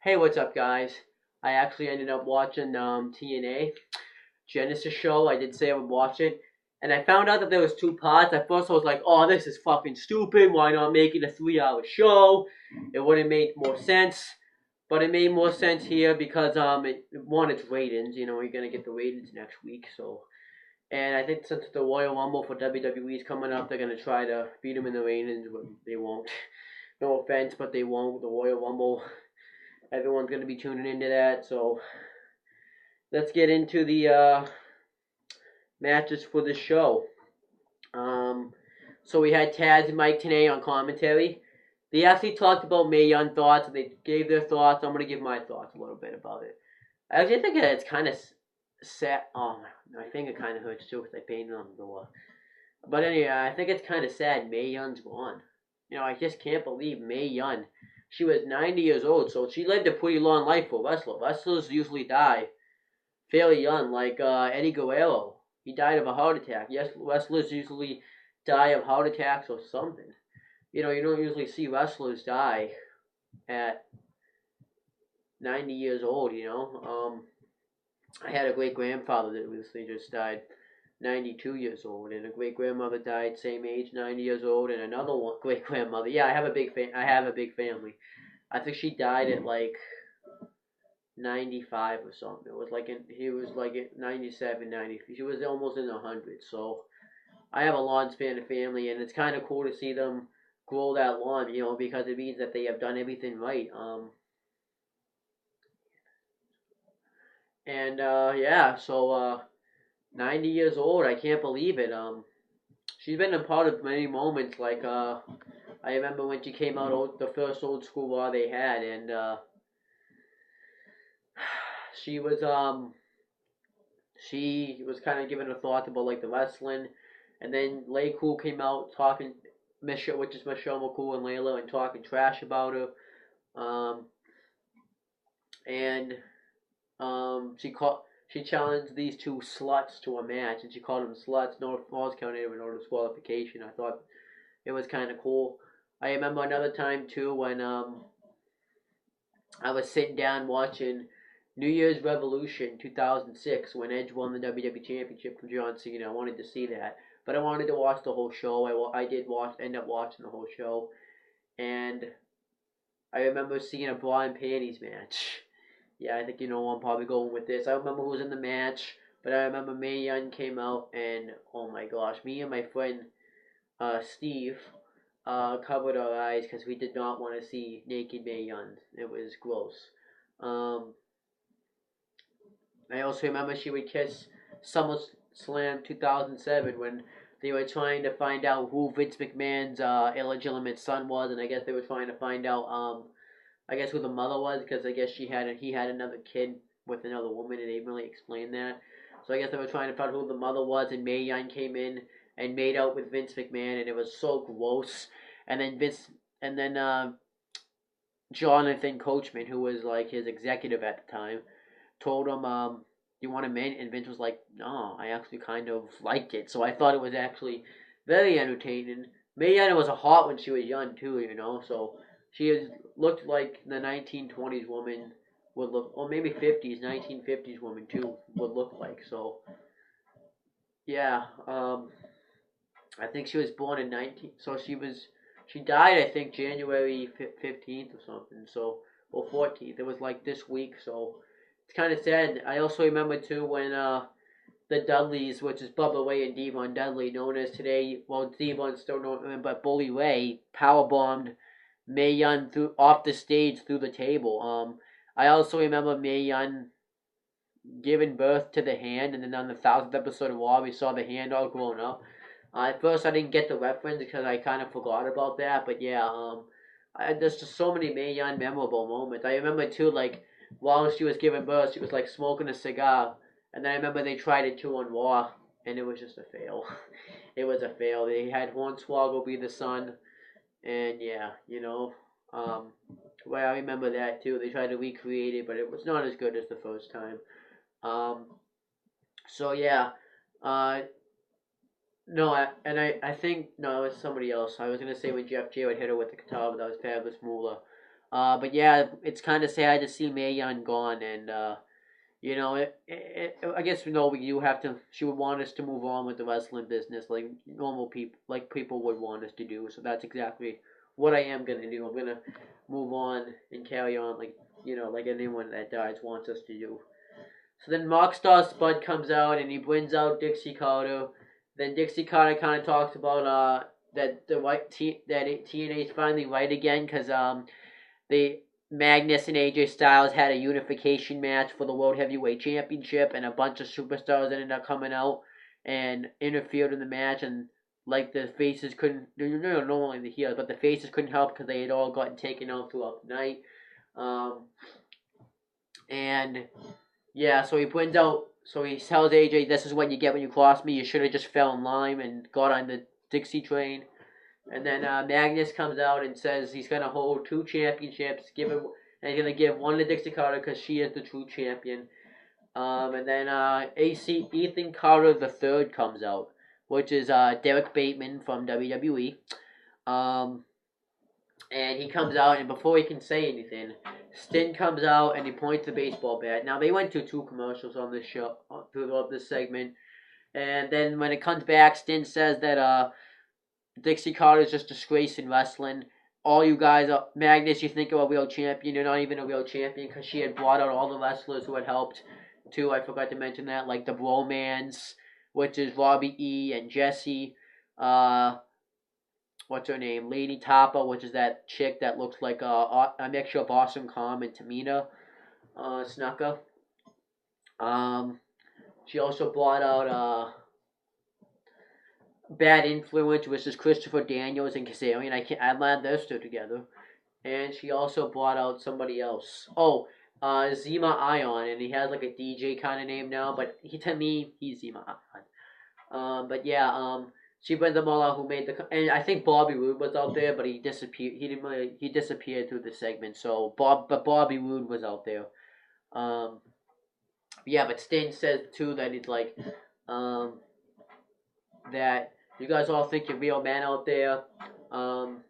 Hey, what's up, guys? I actually ended up watching TNA Genesis show. I did say I would watch it, and I found out that there was two parts. At first, I was like, "Oh, this is fucking stupid. Why not make it a 3-hour show? It would have made more sense." But it made more sense here because it's ratings. You know, you're gonna get the ratings next week. So, and I think since the Royal Rumble for WWE is coming up, they're gonna try to beat them in the ratings, but they won't. No offense, but they won't. The Royal Rumble. Everyone's going to be tuning into that. So let's get into the matches for the show. Um, so we had Taz and Mike today on commentary. They actually talked about Mae Young thoughts. And they gave their thoughts. I'm going to give my thoughts a little bit about it. I actually think that it's kind of sad. Oh, my finger kind of hurts too because I painted on the door. But anyway, I think it's kind of sad Mae Young's gone. You know, I just can't believe Mae Young. She was 90 years old, so she lived a pretty long life for a wrestler. Wrestlers usually die fairly young, like Eddie Guerrero. He died of a heart attack. Yes, wrestlers usually die of heart attacks or something. You know, you don't usually see wrestlers die at 90 years old, you know. I had a great grandfather that recently just died, 92 years old, and a great grandmother died same age, 90 years old, and another one great grandmother. Yeah, I have a big family. I think she died at like 95 or something. He was like at 97, 90. She was almost in the hundreds. So I have a long span of family, and it's kind of cool to see them grow that long, you know, because it means that they have done everything right. And yeah, so 90 years old, I can't believe it. She's been a part of many moments. Like I remember when she came out, the first old school Raw they had, and she was she was kind of giving a thought about like the wrestling, and then Lay Cool came out talking, which is Michelle McCool and Layla, and talking trash about her. Um, and she challenged these two sluts to a match, and she called them sluts. No falls counted, with no disqualification. I thought it was kind of cool. I remember another time too when I was sitting down watching New Year's Revolution 2006 when Edge won the WWE Championship from John Cena. I wanted to see that, but I wanted to watch the whole show. I did end up watching the whole show, and I remember seeing a bra and panties match. Yeah, I think you know I'm probably going with this. I remember who was in the match, but I remember Mae Young came out, and oh my gosh, me and my friend Steve covered our eyes because we did not want to see naked Mae Young. It was gross. Um, I also remember she would kiss SummerSlam 2007 when they were trying to find out who Vince McMahon's illegitimate son was, and I guess they were trying to find out, I guess who the mother was, because I guess he had another kid with another woman, and they didn't really explain that. So I guess they were trying to find out who the mother was, and Mae Young came in and made out with Vince McMahon, and it was so gross. And then Jonathan Coachman, who was like his executive at the time, told him, "You want a mint?" And Vince was like, "No, I actually kind of liked it." So I thought it was actually very entertaining. Mayana was a hot when she was young too, you know. So looked like the 1920s woman would look, or maybe 1950s woman too would look like. So yeah, I think she was born in 19. So she died I think January 15th or something. So or 14th. It was like this week. So it's kind of sad. I also remember too when the Dudleys, which is Bubba Ray and Devon Dudley, known as today, well, Devon's still known, but Bully Ray powerbombed Mae Young through off the stage through the table. I also remember Mae Young giving birth to the hand, and then on the 1000th episode of Raw, we saw the hand all grown up. At first, I didn't get the reference because I kind of forgot about that, but yeah, there's just so many Mae Young memorable moments. I remember too, like while she was giving birth, she was like smoking a cigar, and then I remember they tried it too on Raw, and it was just a fail. It was a fail. They had Hornswoggle be the son, and yeah, you know, um, well, I remember that too. They tried to recreate it, but it was not as good as the first time. Um, so yeah, uh, no, I think no, it was somebody else. I was gonna say when Jeff Jarrett hit her with the guitar, but that was Fabulous Moolah. But yeah, it's kind of sad to see Mae Young gone, and I guess we do have to. She would want us to move on with the wrestling business, like normal people, like people would want us to do. So that's exactly what I am gonna do. I'm gonna move on and carry on, like anyone that dies wants us to do. So then Rockstar Spud comes out and he brings out Dixie Carter. Then Dixie Carter kind of talks about that TNA is finally right again because the Magnus and AJ Styles had a unification match for the World Heavyweight Championship, and a bunch of superstars ended up coming out and interfered in the match, and like the faces couldn't, normally the heels, but the faces couldn't help because they had all gotten taken out throughout the night. And yeah, so he points out, so he tells AJ, "This is what you get when you cross me. You should have just fell in line and got on the Dixie train." And then Magnus comes out and says he's gonna hold 2 championships, and he's gonna give one to Dixie Carter because she is the true champion. And then AC Ethan Carter the third comes out, which is Derek Bateman from WWE. And he comes out, and before he can say anything, Stin comes out and he points the baseball bat. Now they went to 2 commercials on this show throughout this segment, and then when it comes back, Stin says that Dixie Carter is just disgracing wrestling. All you guys, Magnus, you think you're a real champion. You're not even a real champion because she had brought out all the wrestlers who had helped, too. I forgot to mention that, like the Bromans, which is Robbie E. and Jesse. What's her name? Lady Tapa, which is that chick that looks like a mixture of Awesome Kong and Tamina Snuka. She also brought out Bad Influence, which is Christopher Daniels and Kazarian. I add those two together. And she also brought out somebody else. Oh, Zima Ion, and he has like a DJ kind of name now, but to me, he's Zima Ion. But yeah, she brings them all out who made and I think Bobby Roode was out there, but he disappeared. He disappeared through the segment. So Bobby Roode was out there. Yeah, but Sting says too that it's like, that you guys all think you're real men out there. And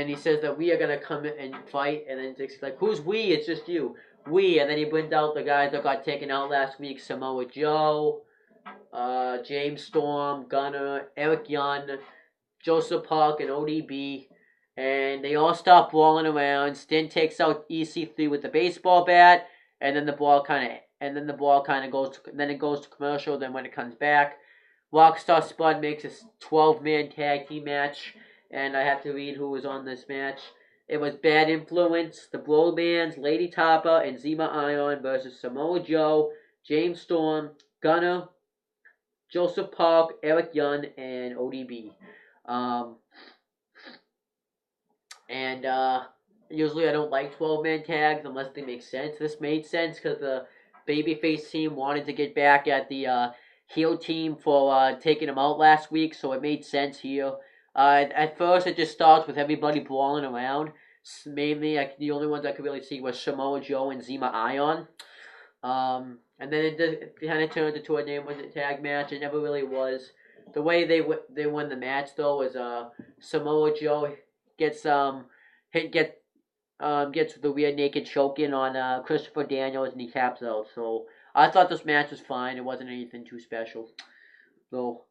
he says that we are gonna come and fight, and then it's like, who's we? It's just you. We, and then he brings out the guys that got taken out last week: Samoa Joe, James Storm, Gunner, Eric Young, Joseph Park, and ODB, and they all stop brawling around. Stin takes out EC3 with the baseball bat, and then the ball kind of goes to commercial. Then when it comes back, Rockstar Spud makes a 12-man tag team match, and I have to read who was on this match. It was Bad Influence, the Bromans, Lady Tapa, and Zima Ion versus Samoa Joe, James Storm, Gunner, Joseph Park, Eric Young, and ODB. Usually I don't like 12-man tags unless they make sense. This made sense because the babyface team wanted to get back at the heel team for taking them out last week, so it made sense here. At first, it just starts with everybody brawling around. Mainly, the only ones I could really see were Samoa Joe and Zima Ion. And then it kind of turned into a tag match. It never really was. The way they won the match though was Samoa Joe gets gets the weird naked choking on Christopher Daniels and he taps out. So I thought this match was fine. It wasn't anything too special. So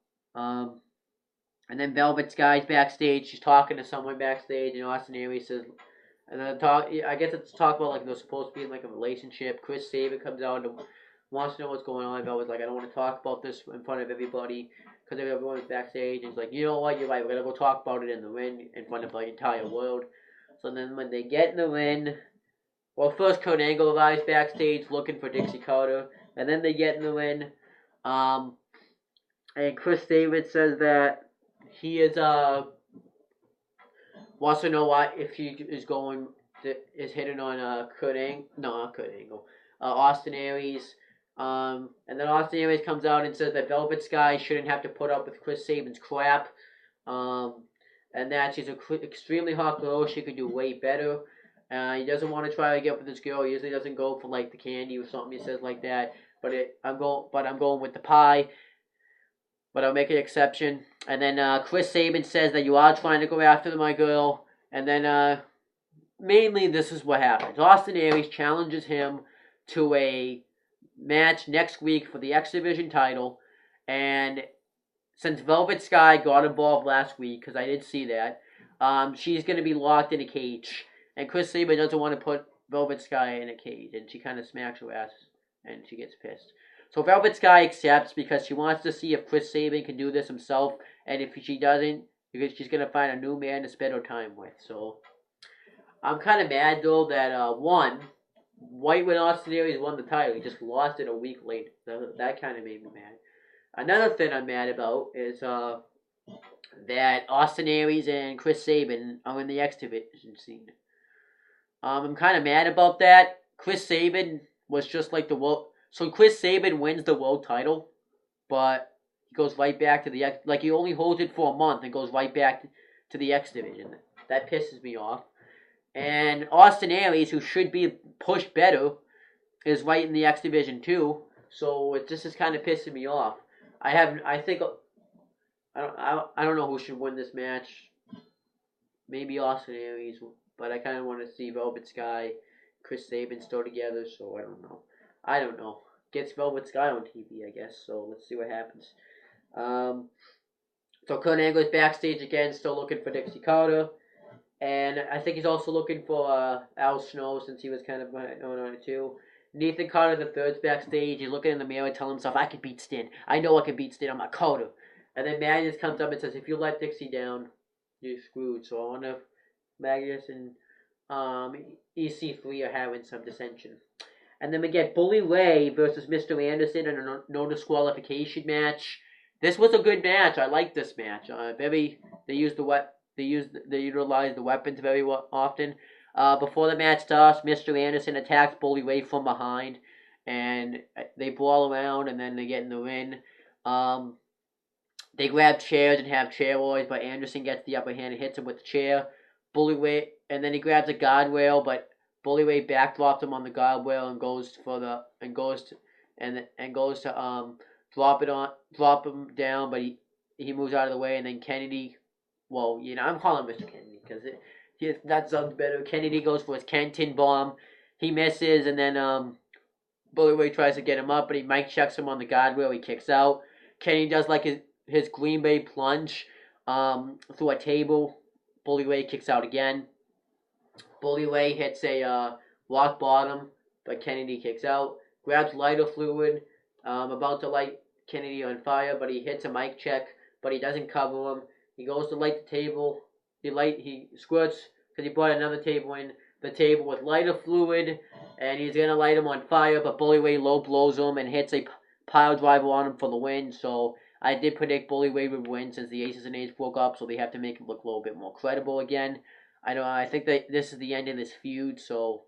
and then Velvet Sky's backstage. She's talking to someone backstage, and Austin Aries says, and then I guess it's talk about like they're supposed to be in like a relationship. Chris Sabin comes out and wants to know what's going on. Velvet's like, I don't want to talk about this in front of everybody because everyone's backstage. And he's like, you know what? You're right. We're gonna go talk about it in the ring in front of the entire world. So then when they get in the ring, well, first Kurt Angle arrives backstage looking for Dixie Carter, and then they get in the ring. And Chris Sabin says that he is wants to know why if he is hitting on Austin Aries. And then Austin Aries comes out and says that Velvet Sky shouldn't have to put up with Chris Sabin's crap. And that she's an extremely hot girl. She could do way better. He doesn't want to try to get with this girl. He usually doesn't go for like the candy or something. He says like that. But I'm going with the pie. But I'll make an exception. And then Chris Sabin says that you are trying to go after my girl. And then mainly this is what happens. Austin Aries challenges him to a match next week for the X Division title, and since Velvet Sky got involved last week, because I did see that, she's going to be locked in a cage, and Chris Sabin doesn't want to put Velvet Sky in a cage, and she kind of smacks her ass, and she gets pissed. So Velvet Sky accepts because she wants to see if Chris Sabin can do this himself, and if she doesn't, because she's going to find a new man to spend her time with. So I'm kind of mad though that White when Austin Aries won the title, he just lost it a week later. That kind of made me mad. Another thing I'm mad about is that Austin Aries and Chris Sabin are in the X Division scene. I'm kind of mad about that. Chris Sabin was just like the world. So Chris Sabin wins the world title, but he goes right back to the X. Like he only holds it for a month and goes right back to the X Division. That pisses me off. And Austin Aries, who should be pushed better, is right in the X Division too. So it just is kind of pissing me off. I don't know who should win this match. Maybe Austin Aries, but I kind of want to see Velvet Sky, Chris Sabin still together. So I don't know. Gets Velvet Sky on TV, I guess. So let's see what happens. So Kurt Angle's backstage again, still looking for Dixie Carter. And I think he's also looking for Al Snow, since he was kind of known on it too. Nathan Carter the third's backstage. He's looking in the mirror, telling himself, "I can beat Stin. I know I can beat Stin. I'm a Carter." And then Magnus comes up and says, "If you let Dixie down, you're screwed." So I wonder if Magnus and EC3 are having some dissension. And then we get Bully Ray versus Mr. Anderson in a no disqualification match. This was a good match. I like this match. They utilize the weapons very often. Before the match starts, Mr. Anderson attacks Bully Ray from behind, and they brawl around, and then they get in the ring. They grab chairs and have chair wars, but Anderson gets the upper hand and hits him with the chair. Bully Ray, and then he grabs a guardrail, but Bully Ray backdrops him on the guardrail and goes to drop him down, but he moves out of the way, and then Kennedy. Well, I'm calling him Mr. Kennedy because that sounds better. Kennedy goes for his Kenton bomb. He misses, and then Bully Ray tries to get him up, but he Mike checks him on the guardrail. He kicks out. Kennedy does like his Green Bay plunge through a table. Bully Ray kicks out again. Bully Ray hits a rock bottom, but Kennedy kicks out. Grabs lighter fluid, about to light Kennedy on fire, but he hits a mic check, but he doesn't cover him. He goes to light the table. He squirts because he brought another table in. The table with lighter fluid, and he's gonna light him on fire. But Bully Ray low blows him and hits a pile driver on him for the win. So I did predict Bully Ray would win since the Aces and A's broke up. So they have to make him look a little bit more credible again. I think that this is the end of this feud. So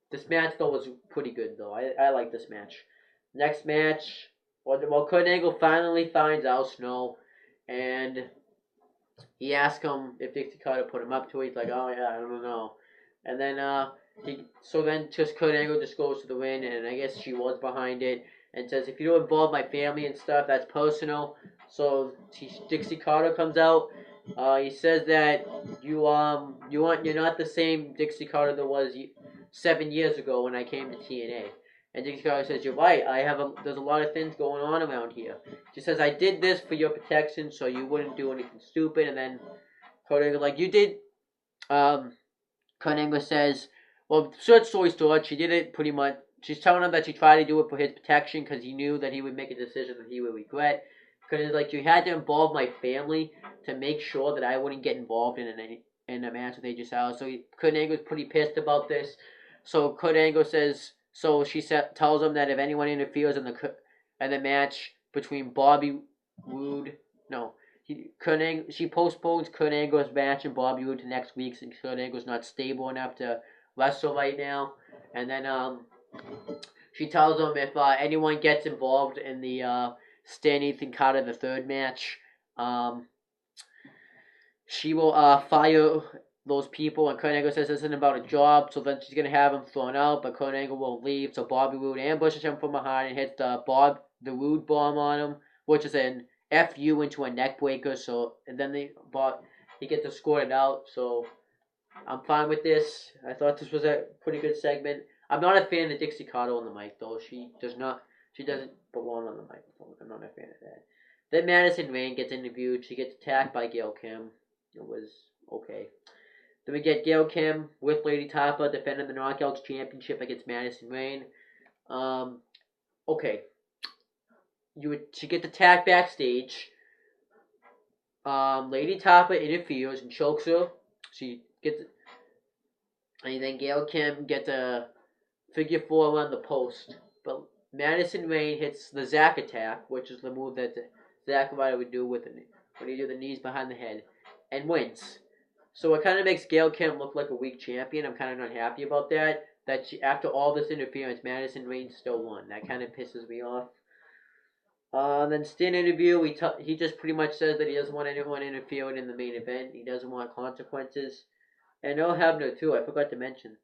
this match though was pretty good though. I like this match. Next match, well, Kurt Angle finally finds Al Snow, and he asks him if Dixie Carter put him up to it. He's like, "Oh yeah, I don't know." And then just Kurt Angle just goes to the ring, and I guess she was behind it, and says, "If you don't involve my family and stuff, that's personal." So Dixie Carter comes out. He says that you're not the same Dixie Carter that was 7 years ago when I came to TNA. And Dixie Carter says, "You're right. There's a lot of things going on around here." She says, "I did this for your protection, so you wouldn't do anything stupid." And then Kurt Angle like, "You did." Kurt Angle says, "Well, short story short, she did it pretty much." She's telling him that she tried to do it for his protection because he knew that he would make a decision that he would regret. Because it's like, you had to involve my family to make sure that I wouldn't get involved in a match with AJ Styles. So Kurt Angle was pretty pissed about this. So Kurt Angle says. So tells him that if anyone interferes in the match between Bobby Roode, she postpones Kurt Angle's match and Bobby Roode to next week since Kurt Angle's not stable enough to wrestle right now. And then she tells him if anyone gets involved in the Stan Ethan Carter the third match, she will fire those people. And Kurt Angle says this isn't about a job, so then she's gonna have him thrown out, but Kurt Angle won't leave. So Bobby Roode ambushes him from behind and hits the Roode bomb on him, which is an FU into a neck breaker. So and then he gets escorted out. So I'm fine with this. I thought this was a pretty good segment. I'm not a fan of Dixie Carter on the mic though. She does not. She doesn't belong on the microphone. I'm not a fan of that. Then Madison Rayne gets interviewed. She gets attacked by Gail Kim. It was okay. Then we get Gail Kim with Lady Tapa defending the Knockouts Championship against Madison Rayne. Okay. She gets attacked backstage. Lady Tapa interferes and chokes her. She gets, and then Gail Kim gets a figure four on the post. But Madison Rayne hits the Zack attack, which is the move that Zack Ryder would do when he do the knees behind the head, and wins. So it kind of makes Gail Kim look like a weak champion. I'm kind of not happy about that. That she, after all this interference, Madison Rayne still won. That kind of pisses me off. Then Stin interview, he just pretty much says that he doesn't want anyone interfering in the main event. He doesn't want consequences. And Earl Hebner too. I forgot to mention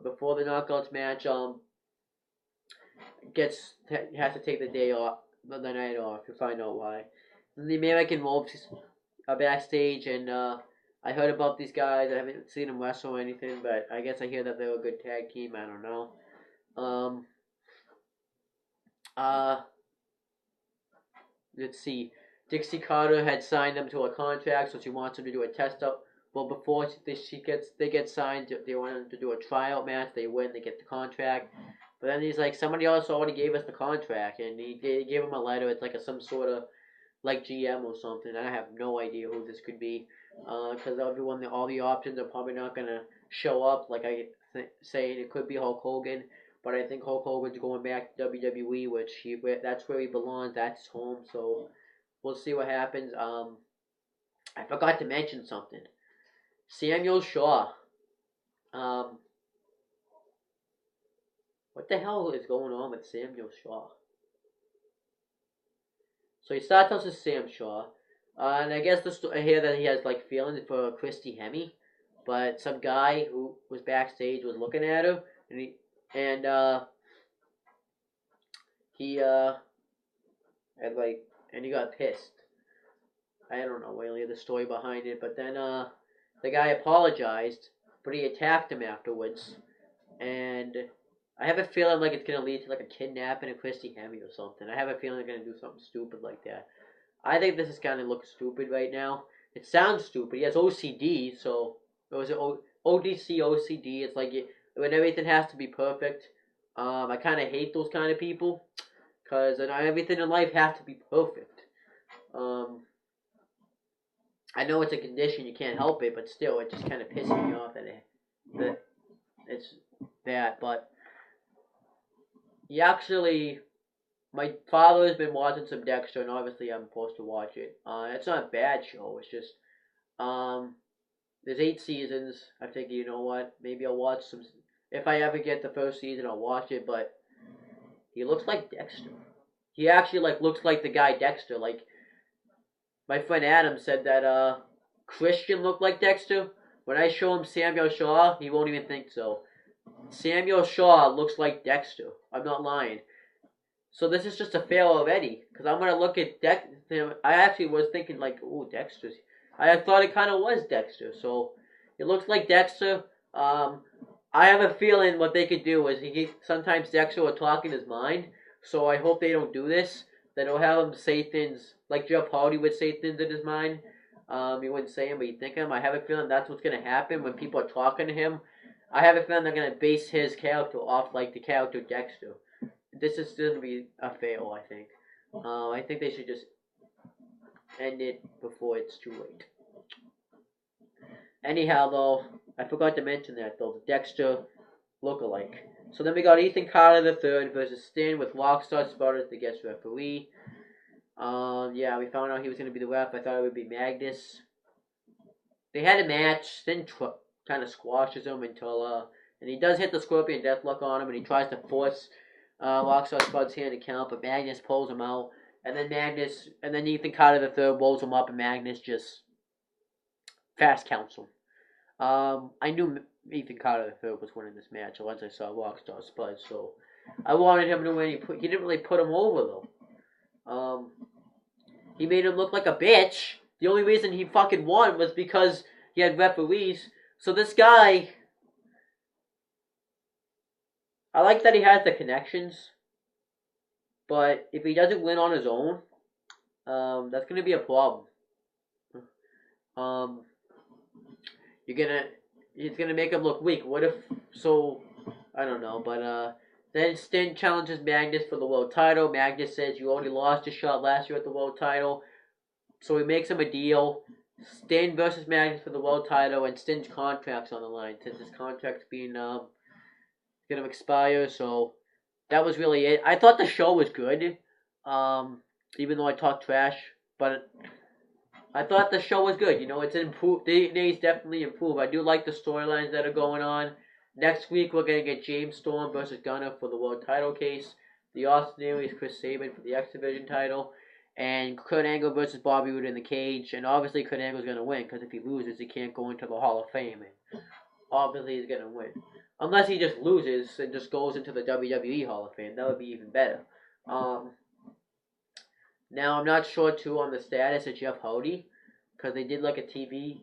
before the knockouts match, has to take the day off, the night off. You find out why. And the American Wolves are backstage, and I heard about these guys. I haven't seen them wrestle or anything, but I guess I hear that they're a good tag team. I don't know. Let's see. Dixie Carter had signed them to a contract, so she wants them to do a test up. Well, before they get signed, they want them to do a tryout match. They win, they get the contract. But then he's like, somebody else already gave us the contract, and he gave him a letter. It's like some sort of like GM or something. I have no idea who this could be, because all the options are probably not gonna show up. Like saying it could be Hulk Hogan. But I think Hulk Hogan's going back to WWE, that's where he belongs. That's his home. So we'll see what happens. I forgot to mention something. Samuel Shaw. What the hell is going on with Samuel Shaw? So he starts out as Sam Shaw, and I guess I hear that he has like feelings for Christy Hemme, but some guy who was backstage was looking at her, and he got pissed. I don't know really the story behind it, but then the guy apologized, but he attacked him afterwards, and I have a feeling like it's gonna lead to like a kidnapping of Christy Hemme or something. I have a feeling they're gonna do something stupid like that. I think this is kind of looks stupid right now. It sounds stupid. He has OCD, so it was ODC OCD. It's like when everything has to be perfect. I kind of hate those kind of people because everything in life has to be perfect. I know it's a condition, you can't help it, but still, it just kind of pisses me off that it's that. But my father has been watching some Dexter, and obviously I'm supposed to watch it. It's not a bad show. It's just there's 8 seasons. I think you know what? Maybe I'll watch some. If I ever get the first season, I'll watch it. But he looks like Dexter. He actually looks like the guy Dexter. Like my friend Adam said that Christian looked like Dexter. When I show him Samuel Shaw, he won't even think so. Samuel Shaw looks like Dexter. I'm not lying. So this is just a fail already. Because I'm going to look at Dexter. I actually was thinking like, oh, Dexter's. I thought it kind of was Dexter. So it looks like Dexter. I have a feeling what they could do is sometimes Dexter will talk in his mind. So I hope they don't do this. They don't have him say things like Jeff Hardy would say things in his mind. He wouldn't say them, but he'd think them. I have a feeling that's what's going to happen when people are talking to him. I have a feeling they're going to base his character off like the character Dexter. This is going to be a fail, I think. I think they should just end it before it's too late. Anyhow, though, I forgot to mention that, though, the Dexter lookalike. So then we got Ethan Carter III versus Stin with Rockstar Spud as the guest referee. Yeah, we found out he was going to be the ref. I thought it would be Magnus. They had a match. Stin kind of squashes him until, and he does hit the Scorpion Deathlock on him, and he tries to force Rockstar Spud's hand to count, but Magnus pulls him out. And then Ethan Carter III rolls him up, and Magnus just fast counts him. I knew Ethan Carter III was winning this match once I saw Rockstar Spud, so I wanted him to win. He didn't really put him over, though. He made him look like a bitch. The only reason he fucking won was because he had referees. So this guy, I like that he has the connections, but if he doesn't win on his own, that's gonna be a problem. Um, you're gonna, it's gonna make him look weak. What if? So I don't know, but then Sting challenges Magnus for the world title. Magnus says you already lost your shot last year at the world title, so he makes him a deal. Sting versus Magnus for the world title, and Sting's contract's on the line since his contract's being gonna expire. So that was really it. I thought the show was good, even though I talked trash, but I thought the show was good. You know, it's improved. They's definitely improved. I do like the storylines that are going on. Next week we're gonna get James Storm versus Gunner for the world title case. The Austin Aries Chris Sabin for the X Division title, and Kurt Angle versus Bobby Roode in the cage. And obviously Kurt Angle's gonna win because if he loses, he can't go into the Hall of Fame. And obviously he's gonna win, unless he just loses and just goes into the WWE Hall of Fame. That would be even better. Now I'm not sure too on the status of Jeff Hardy because they did like a TV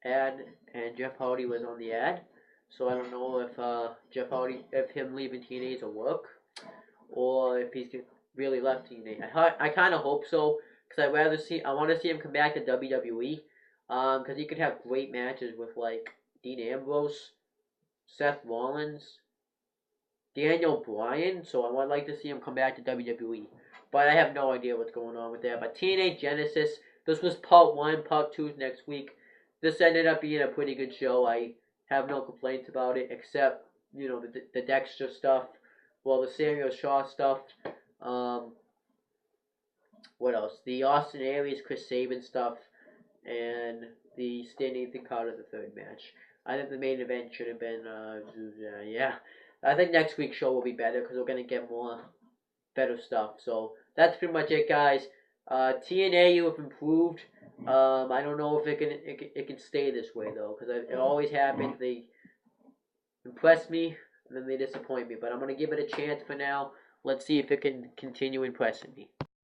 ad and Jeff Hardy was on the ad. So I don't know if Jeff Hardy, if him leaving TNA is a work, or if he's really left TNA. I kind of hope so because I want to see him come back to WWE, because he could have great matches with like Dean Ambrose, Seth Rollins, Daniel Bryan. So I would like to see him come back to WWE, but I have no idea what's going on with that. But TNA Genesis, this was part 1, part 2 is next week. This ended up being a pretty good show. I have no complaints about it, except, you know, the Dexter stuff, well, the Samuel Shaw stuff. What else? The Austin Aries Chris Sabin stuff, and the Stan Ethan Carter the third match. I think the main event should have been, yeah. I think next week's show will be better because we're gonna get more better stuff. So that's pretty much it, guys. TNA, you have improved. I don't know if it can stay this way though, because it always happens. They impress me and then they disappoint me. But I'm gonna give it a chance for now. Let's see if it can continue impressing me.